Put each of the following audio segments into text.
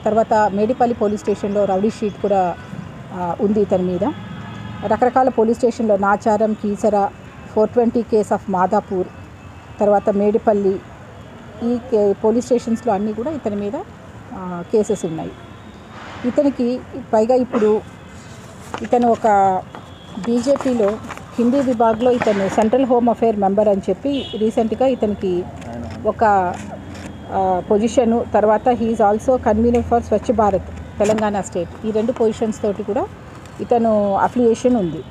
తర్వాత మేడిపల్లి పోలీస్ స్టేషన్లో rowdy sheet కూడా ఉంది ఇతని మీద. రకరకాల పోలీస్ స్టేషన్లో నాచారం, కీసర, 420 కేస్ ఆఫ్ మాదాపూర్, తర్వాత మేడిపల్లి, ఈ పోలీస్ స్టేషన్స్లో అన్నీ కూడా ఇతని మీద కేసెస్ ఉన్నాయి. ఇతనికి పైగా ఇప్పుడు ఇతను ఒక బీజేపీలో హిందీ విభాగ్లో ఇతను సెంట్రల్ హోమ్ అఫేర్ మెంబర్ అని చెప్పి రీసెంట్గా ఇతనికి ఒక పొజిషను, తర్వాత he is also convener for Swachh Bharat Telangana state, ఈ 2 పొజిషన్స్ తోటి కూడా ఇతను అఫిలియేషన్ ఉంది.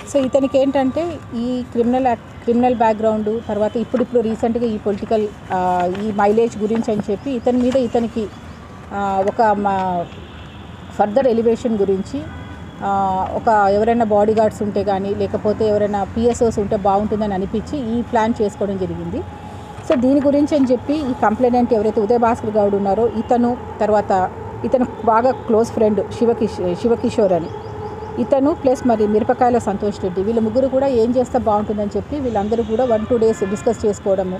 సో ఇతనికి ఏంటంటే ఈ క్రిమినల్ బ్యాక్గ్రౌండ్, తర్వాత ఇప్పుడు రీసెంట్గా ఈ పొలిటికల్ ఈ మైలేజ్ గురించి అని చెప్పి ఇతని మీద ఇతనికి ఒక ఫర్దర్ ఎలివేషన్ గురించి ఒక ఎవరైనా బాడీ గార్డ్స్ ఉంటే కానీ లేకపోతే ఎవరైనా పిఎస్ఓస్ ఉంటే బాగుంటుందని అనిపించి ఈ ప్లాన్ చేసుకోవడం జరిగింది. సో దీని గురించి అని చెప్పి ఈ కంప్లైనెంట్ ఎవరైతే ఉదయ్ భాస్కర్ గౌడ్ ఉన్నారో ఇతను, తర్వాత ఇతను బాగా క్లోజ్ ఫ్రెండ్ శివకిషోర్ అని ఇతను, ప్లస్ మరి మిరపకాయల సంతోష్ రెడ్డి, వీళ్ళ ముగ్గురు కూడా ఏం చేస్తే బాగుంటుందని చెప్పి వీళ్ళందరూ కూడా 1-2 డేస్ డిస్కస్ చేసుకోవడము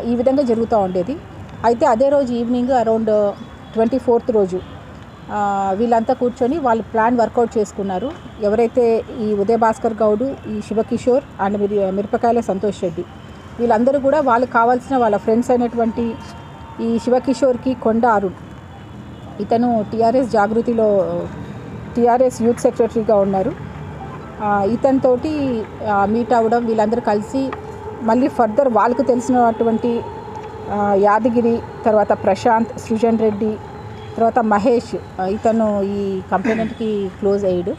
ఈ విధంగా జరుగుతూ ఉండేది. అయితే అదే రోజు ఈవినింగ్ అరౌండ్ 24th రోజు వీళ్ళంతా కూర్చొని వాళ్ళు ప్లాన్ వర్కౌట్ చేసుకున్నారు. ఎవరైతే ఈ ఉదయ్ భాస్కర్ గౌడ్, ఈ శివకిషోర్ అండ్ మిరపకాయల సంతోష్ రెడ్డి, వీళ్ళందరూ కూడా వాళ్ళకి కావాల్సిన వాళ్ళ ఫ్రెండ్స్ అయినటువంటి ఈ శివకిషోర్కి కొండ అరుణ్, ఇతను టీఆర్ఎస్ యూత్ సెక్రటరీగా ఉన్నారు. ఇతనితోటి మీట్ అవ్వడం, వీళ్ళందరూ కలిసి మళ్ళీ ఫర్దర్ వాళ్ళకు తెలిసినటువంటి యాదగిరి, తర్వాత ప్రశాంత్, సృజన్ రెడ్డి, తర్వాత మహేష్, ఇతను ఈ కంప్లైనెంట్కి క్లోజ్ అయ్యాడు.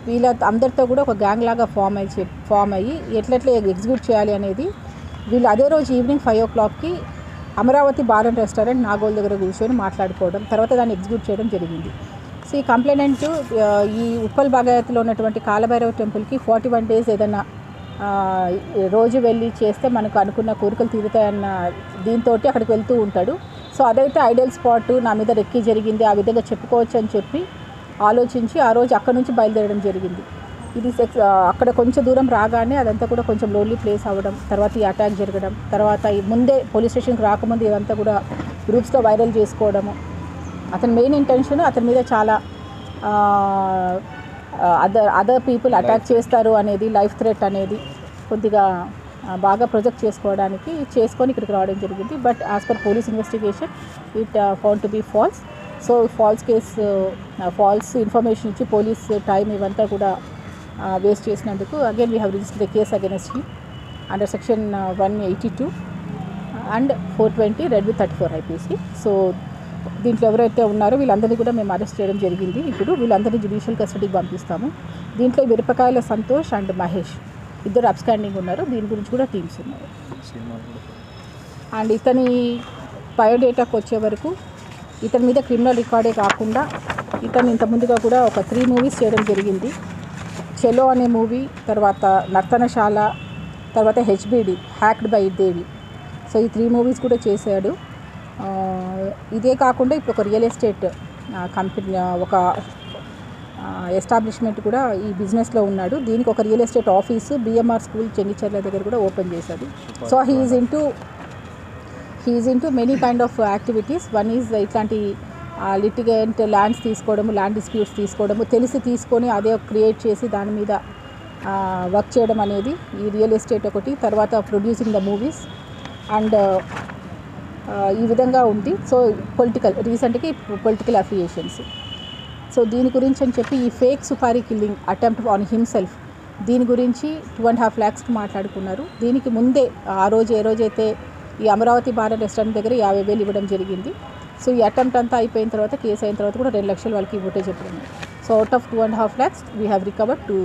వీళ్ళ అందరితో కూడా ఒక గ్యాంగ్ లాగా ఫామ్ అయ్యి ఎట్లా ఎగ్జిక్యూట్ చేయాలి అనేది వీళ్ళు అదే రోజు ఈవినింగ్ 5 o'clockకి Amaravati bar and restaurant Nagole దగ్గర కూర్చొని మాట్లాడుకోవడం, తర్వాత దాన్ని ఎగ్జిక్యూట్ చేయడం జరిగింది. సో ఈ కంప్లైనెంట్ ఈ ఉప్పల్ బాగాయత్లో ఉన్నటువంటి కాలభైరవ టెంపుల్కి 41 days ఏదైనా రోజు వెళ్ళి చేస్తే మనకు అనుకున్న కోరికలు తీరుతాయన్న దీంతో అక్కడికి వెళ్తూ ఉంటాడు. సో అదైతే ఐడియల్ స్పాట్, నా మీద రెక్కి జరిగింది, ఆ విధంగా చెప్పుకోవచ్చు అని చెప్పి ఆలోచించి ఆ రోజు అక్కడ నుంచి బయలుదేరడం జరిగింది. ఇది అక్కడ కొంచెం దూరం రాగానే అదంతా కూడా కొంచెం లోన్లీ ప్లేస్ అవ్వడం, తర్వాత ఈ అటాక్ జరగడం, తర్వాత ఈ ముందే పోలీస్ స్టేషన్కి రాకముందు ఇదంతా కూడా గ్రూప్స్గా వైరల్ చేసుకోవడము. అతని మెయిన్ ఇంటెన్షన్ అతని మీద చాలా అదర్ పీపుల్ అటాక్ చేస్తారు అనేది, లైఫ్ థ్రెట్ అనేది కొద్దిగా బాగా ప్రొజెక్ట్ చేసుకొని ఇక్కడికి రావడం జరిగింది. But as per police investigation it found to be false. So false information ఇచ్చి పోలీస్ టైం ఇవంతా కూడా వేస్ట్ చేసినందుకు again we have registered the case against him under section 182 and 420 read with 34 IPC. సో దీంట్లో ఎవరైతే ఉన్నారో వీళ్ళందరినీ కూడా మేము అరెస్ట్ చేయడం జరిగింది. ఇప్పుడు వీళ్ళందరినీ జ్యుడిషియల్ కస్టడీకి పంపిస్తాము. దీంట్లో మిరపకాయల సంతోష్ అండ్ మహేష్ ఇద్దరు అబ్స్టాండింగ్ ఉన్నారు. దీని గురించి కూడా టీమ్స్ ఉన్నారు. అండ్ ఇతని బయోడేటాకు వచ్చే వరకు ఇతని మీద క్రిమినల్ రికార్డే కాకుండా ఇతను ఇంతకుముందుగా కూడా ఒక 3 movies చేయడం జరిగింది. చెలో అనే మూవీ, తర్వాత నర్తనశాల, తర్వాత HBD hacked by Devi. So ఈ 3 movies కూడా చేశాడు. ఇదే కాకుండా ఇప్పుడు ఒక రియల్ ఎస్టేట్ కంపెనీ, ఒక ఎస్టాబ్లిష్మెంట్ కూడా ఈ బిజినెస్లో ఉన్నాడు. దీనికి ఒక real estate office BMR school Chengicherla దగ్గర కూడా ఓపెన్ చేశాడు. So he is into many kind of activities. One is ఇట్లాంటి లిటిగెంట్ ల్యాండ్స్ తీసుకోవడము, ల్యాండ్ డిస్ప్యూట్స్ తీసుకోవడము, తెలిసి తీసుకొని అదే క్రియేట్ చేసి దాని మీద వర్క్ చేయడం అనేది ఈ రియల్ ఎస్టేట్ ఒకటి. తర్వాత ప్రొడ్యూసింగ్ ద మూవీస్ అండ్ ఈ విధంగా ఉంది. సో రీసెంట్గా పొలిటికల్ అఫిలియేషన్స్. సో దీని గురించి అని చెప్పి ఈ fake supari killing attempt on himself, దీని గురించి 2.5 lakhs మాట్లాడుకున్నారు. దీనికి ముందే ఆ రోజు ఏ రోజైతే ఈ అమరావతి బార్ రెస్టారెంట్ దగ్గర 50,000 ఇవ్వడం జరిగింది. సో ఈ అటెంప్ట్ అంతా అయిపోయిన తర్వాత, కేసు అయిన తర్వాత కూడా 2 లక్షలు వాళ్ళకి ఇవ్వటే చెప్పడం. So out of 2.5 lakhs we have recovered 2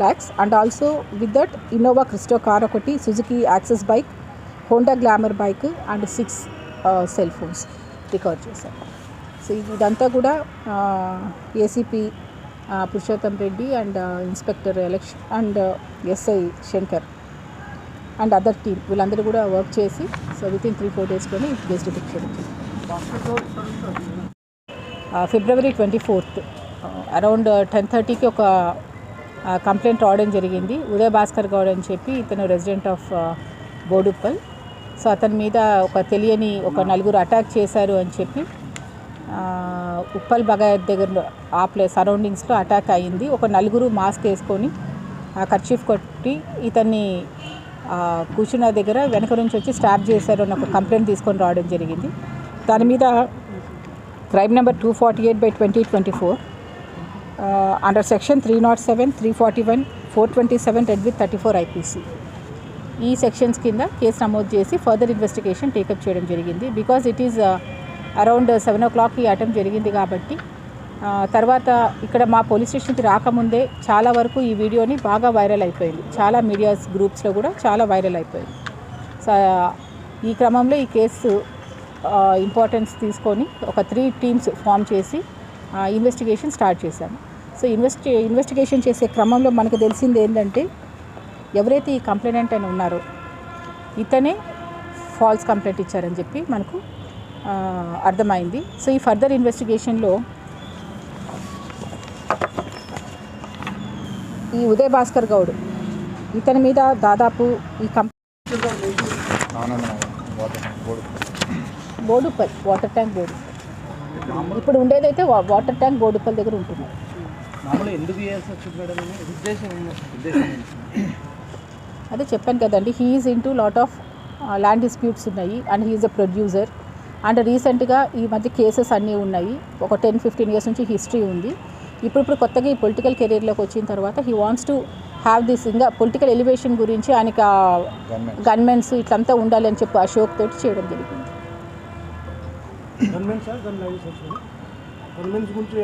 lakhs. And also with that Innova Crysta car ఒకటి, Suzuki Access bike, Honda Glamour bike and 6 cell phones recover చేశారు. సో ఇదంతా కూడా ACP Purushottam Reddy and inspector ఎలక్షన్ and SI Shankar and other team వీళ్ళందరూ కూడా work చేసి so within 3-4 daysలోనే case detect చేయడం జరిగింది. February 24th అరౌండ్ 10:30కి ఒక కంప్లైంట్ రావడం జరిగింది. ఉదయ్ భాస్కర్ గౌడ్ అని చెప్పి ఇతను రెసిడెంట్ ఆఫ్ బోడుప్పల్. సో అతని మీద ఒక తెలియని 4 అటాక్ చేశారు అని చెప్పి ఉప్పల్ బగాయత్ దగ్గర ఆ ప్లేస్ సరౌండింగ్స్లో అటాక్ అయ్యింది. ఒక నలుగురు మాస్క్ వేసుకొని కర్చీఫ్ కొట్టి ఇతన్ని కూర్చున్న దగ్గర వెనక నుంచి వచ్చి స్టాప్ చేశారు అని ఒక కంప్లైంట్ తీసుకొని రావడం జరిగింది. దాని మీద crime number 248/2024 under section 307, 341, 427 red with 34 IPC ఈ సెక్షన్స్ కింద కేసు నమోదు చేసి ఫర్దర్ ఇన్వెస్టిగేషన్ టేకప్ చేయడం జరిగింది. Because it is around 7 o'clock ఈ అటెంప్ట్ జరిగింది కాబట్టి తర్వాత ఇక్కడ మా పోలీస్ స్టేషన్కి రాకముందే చాలా వరకు ఈ వీడియోని బాగా వైరల్ అయిపోయింది. చాలా మీడియాస్ గ్రూప్స్లో కూడా చాలా వైరల్ అయిపోయింది. సో ఈ క్రమంలో ఈ కేసు ఇంపార్టెన్స్ తీసుకొని ఒక 3 teams ఫామ్ చేసి ఇన్వెస్టిగేషన్ స్టార్ట్ చేశాము. సో ఇన్వెస్టిగేషన్ చేసే క్రమంలో మనకు తెలిసింది ఏంటంటే ఎవరైతే ఈ కంప్లైంట్ అని ఉన్నారో ఇతనే ఫాల్స్ కంప్లైంట్ ఇచ్చారని చెప్పి మనకు అర్థమైంది. సో ఈ ఫర్దర్ ఇన్వెస్టిగేషన్లో ఈ ఉదయ్ భాస్కర్ గౌడ్ ఇతని మీద దాదాపు ఈ బోడుపల్ వాటర్ ట్యాంక్ బోర్డు ఇప్పుడు ఉండేదైతే వాటర్ ట్యాంక్ బోడుపల్ దగ్గర ఉంటుంది. అదే చెప్పాను కదండి, he is into lot of land disputes ఉన్నాయి and he is a producer. And రీసెంట్గా ఈ మధ్య కేసెస్ అన్నీ ఉన్నాయి. ఒక 10-15 years నుంచి హిస్టరీ ఉంది. ఇప్పుడు కొత్తగా ఈ పొలిటికల్ కెరీర్లోకి వచ్చిన తర్వాత he wants to have this ఇంకా పొలిటికల్ ఎలివేషన్ గురించి ఆయనకి గన్మెన్స్ ఇట్లంతా ఉండాలి అని చెప్పి అశోక్ తోటి చేయడం జరిగింది. గురించి